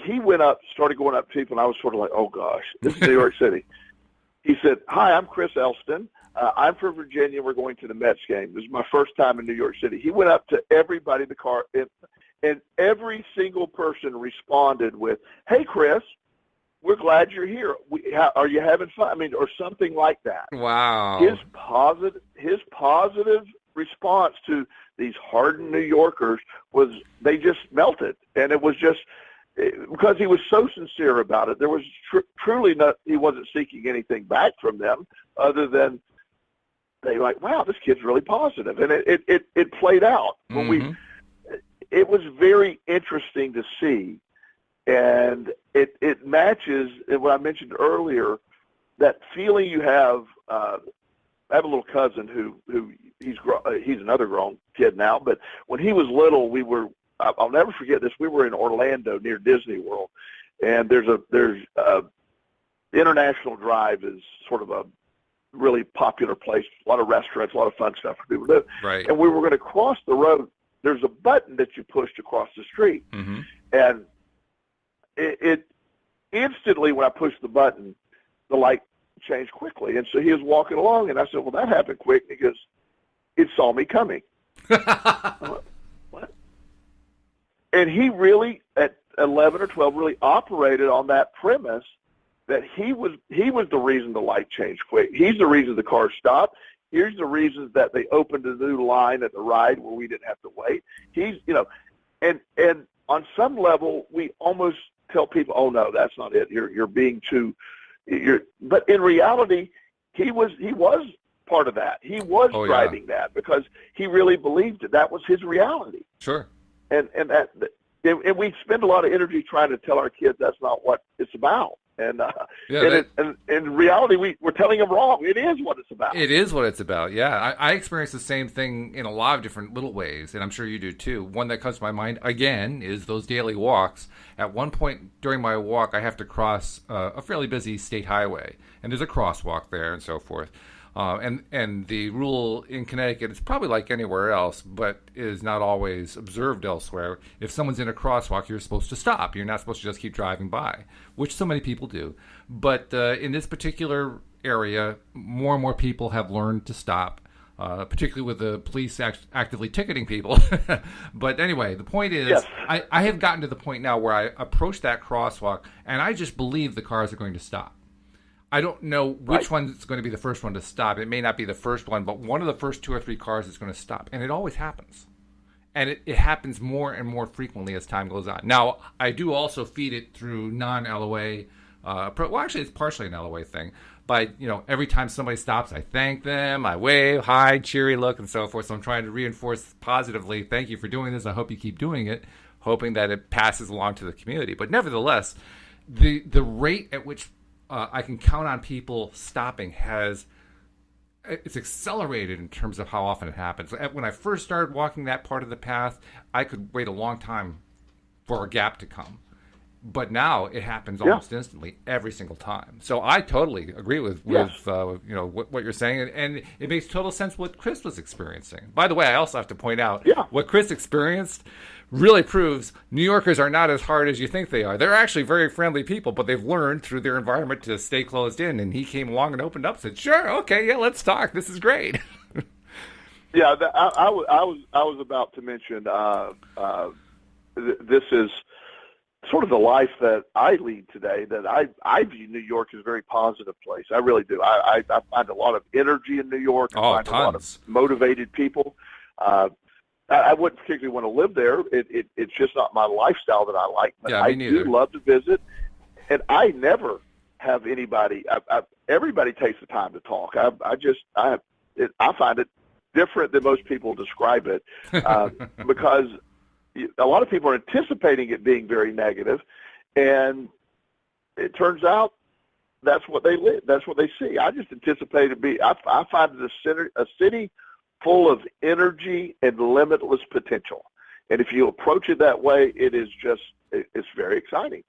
he went up, started going up to people, and I was sort of like, oh gosh, this is New York City. He said, "Hi, I'm Chris Elston. I'm from Virginia. We're going to the Mets game. This is my first time in New York City." He went up to everybody in the car, and every single person responded with, "Hey, Chris, we're glad you're here. Are you having fun?" I mean, or something like that. Wow. His positive response to these hardened New Yorkers was they just melted, and it was just because he was so sincere about it. There was truly not. He wasn't seeking anything back from them other than they were like, "Wow, this kid's really positive," and it played out. When it was very interesting to see. And it matches what I mentioned earlier, that feeling you have. I have a little cousin who he's another grown kid now, but when he was little, I'll never forget this. We were in Orlando near Disney World, and there's International Drive is sort of a really popular place, a lot of restaurants, a lot of fun stuff for people to do. Right. And we were going to cross the road. There's a button that you push to cross the street, and it instantly, when I pushed the button, the light changed quickly. And so he was walking along, and I said, "Well, that happened quick," because it saw me coming. What? And he really, at 11 or 12, really operated on that premise that he was the reason the light changed quick. He's the reason the car stopped. Here's the reasons that they opened a new line at the ride where we didn't have to wait. And on some level, we almost tell people, "Oh no, that's not it. You're being too." But in reality, he was part of that. He was driving that because he really believed it. That was his reality. Sure. And we spend a lot of energy trying to tell our kids that's not what it's about. And in reality, we're telling them wrong. It is what it's about. It is what it's about, yeah. I experience the same thing in a lot of different little ways, and I'm sure you do too. One that comes to my mind, again, is those daily walks. At one point during my walk, I have to cross a fairly busy state highway, and there's a crosswalk there and so forth. And the rule in Connecticut, it's probably like anywhere else, but is not always observed elsewhere. If someone's in a crosswalk, you're supposed to stop. You're not supposed to just keep driving by, which so many people do. But in this particular area, more and more people have learned to stop, particularly with the police actively ticketing people. But anyway, the point is, I have gotten to the point now where I approach that crosswalk, and I just believe the cars are going to stop. I don't know which one's going to be the first one to stop. It may not be the first one, but one of the first 2 or 3 cars is going to stop. And it always happens. And it happens more and more frequently as time goes on. Now, I do also feed it through non-LOA. Well, actually, it's partially an LOA thing. By, every time somebody stops, I thank them. I wave, hi, cheery look, and so forth. So I'm trying to reinforce positively, thank you for doing this. I hope you keep doing it, hoping that it passes along to the community. But nevertheless, the rate at which I can count on people stopping it's accelerated in terms of how often it happens. When I first started walking that part of the path, I could wait a long time for a gap to come. But now it happens almost instantly every single time. So I totally agree with what you're saying, and it makes total sense what Chris was experiencing. By the way, I also have to point out what Chris experienced really proves New Yorkers are not as hard as you think they are. They're actually very friendly people, but they've learned through their environment to stay closed in. And he came along and opened up and said, "Sure, okay, yeah, let's talk. This is great." Yeah, I was about to mention this is sort of the life that I lead today, that I view New York as a very positive place. I really do. I find a lot of energy in New York. I find tons. A lot of motivated people. I wouldn't particularly want to live there. It's just not my lifestyle that I like. But me neither. I do love to visit, and I never have anybody. Everybody takes the time to talk. I find it different than most people describe it because a lot of people are anticipating it being very negative, and it turns out that's what they live. That's what they see. I just anticipate it be. I find it a city full of energy and limitless potential. And if you approach it that way, it's very exciting.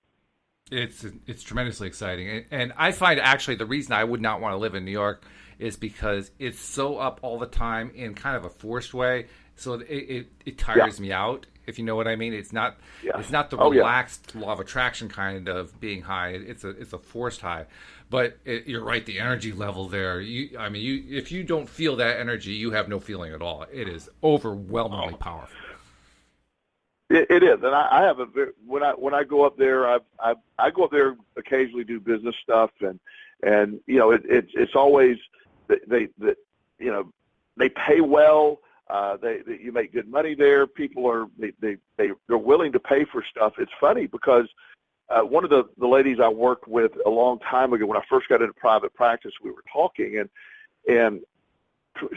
It's tremendously exciting. And I find actually the reason I would not want to live in New York is because it's so up all the time in kind of a forced way. So it tires me out, if you know what I mean. It's not the relaxed law of attraction kind of being high. It's a forced high. But you're right, the energy level there. If you don't feel that energy, you have no feeling at all. It is overwhelmingly powerful. It is, and I have when I go up there, I go up there occasionally, do business stuff, and it's always they pay well. You make good money there. People they're willing to pay for stuff. It's funny because one of the ladies I worked with a long time ago, when I first got into private practice, we were talking, and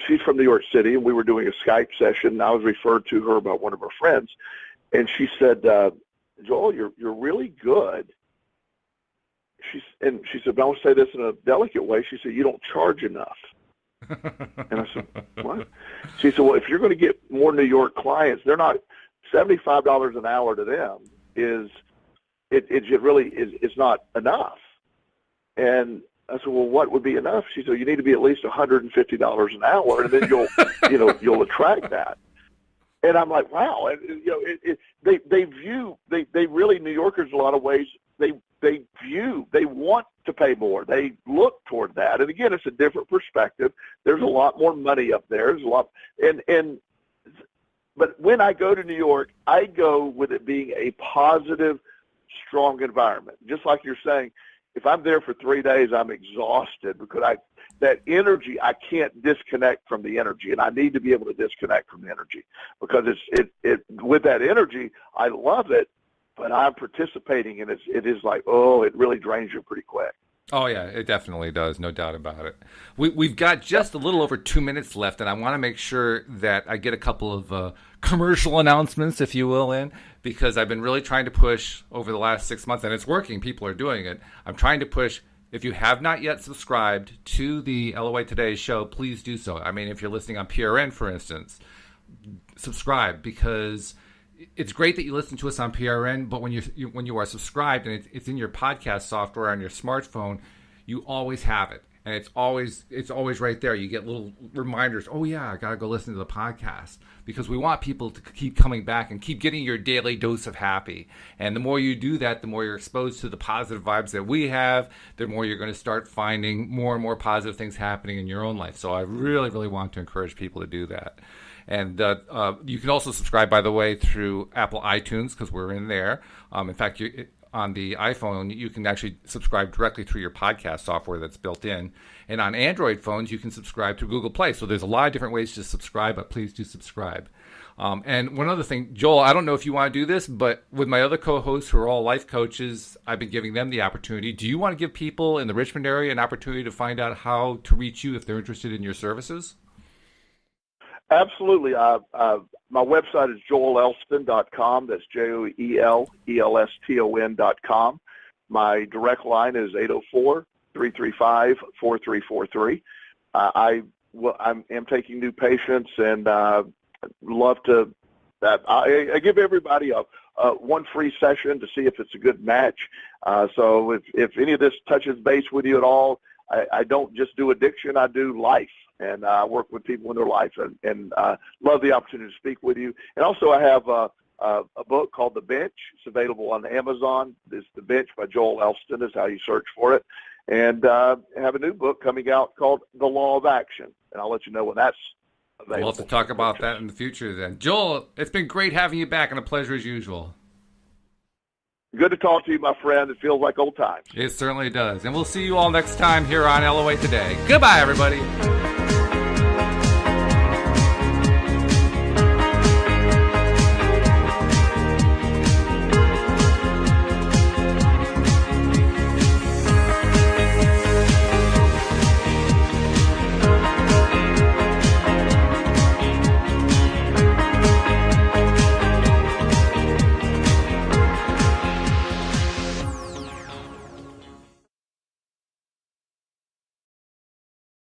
she's from New York City, and we were doing a Skype session, and I was referred to her by one of her friends, and she said, "Joel, you're really good." She said, "But I want to say this in a delicate way." She said, "You don't charge enough." And I said, "What?" She said, "Well, if you're going to get more New York clients, they're not $75 an hour to them it's not enough." And I said, "Well, what would be enough?" She said, "You need to be at least $150 an hour, and then you'll attract that." And I'm like, wow. And they really, New Yorkers, in a lot of ways, they want to pay more. They look toward that. And again, it's a different perspective. There's a lot more money up there. There's a lot, but when I go to New York, I go with it being a positive, strong environment. Just like you're saying, if I'm there for 3 days, I'm exhausted because that energy, I can't disconnect from the energy, and I need to be able to disconnect from the energy because with that energy, I love it, but I'm participating, and it is like, it really drains you pretty quick. Oh, yeah, it definitely does. No doubt about it. We've got just a little over 2 minutes left, and I want to make sure that I get a couple of commercial announcements, if you will, in, because I've been really trying to push over the last 6 months, and it's working. People are doing it. I'm trying to push. If you have not yet subscribed to the LOA Today show, please do so. I mean, if you're listening on PRN, for instance, subscribe, because it's great that you listen to us on PRN, but when you are subscribed and it's in your podcast software on your smartphone, you always have it, and it's always right there. You get little reminders. Oh yeah, I gotta go listen to the podcast, because we want people to keep coming back and keep getting your daily dose of happy. And the more you do that, the more you're exposed to the positive vibes that we have. The more you're going to start finding more and more positive things happening in your own life. So I really, really want to encourage people to do that. And you can also subscribe, by the way, through Apple iTunes, because we're in there. In fact, on the iPhone, you can actually subscribe directly through your podcast software that's built in. And on Android phones, you can subscribe to Google Play. So there's a lot of different ways to subscribe, but please do subscribe. And one other thing, Joel, I don't know if you want to do this, but with my other co-hosts who are all life coaches, I've been giving them the opportunity. Do you want to give people in the Richmond area an opportunity to find out how to reach you if they're interested in your services? Absolutely. My website is joelelston.com. That's JoelElston.com. My direct line is 804-335-4343. I am taking new patients, and love to. I give everybody a one free session to see if it's a good match. So if any of this touches base with you at all, I don't just do addiction, I do life. And I work with people in their life, and love the opportunity to speak with you. And also I have a book called The Bench. It's available on Amazon. It's The Bench by Joel Elston is how you search for it. And I have a new book coming out called The Law of Action. And I'll let you know when that's available. We'll have to talk about that in the future then. Joel, it's been great having you back, and a pleasure as usual. Good to talk to you, my friend. It feels like old times. It certainly does. And we'll see you all next time here on LOA Today. Goodbye, everybody.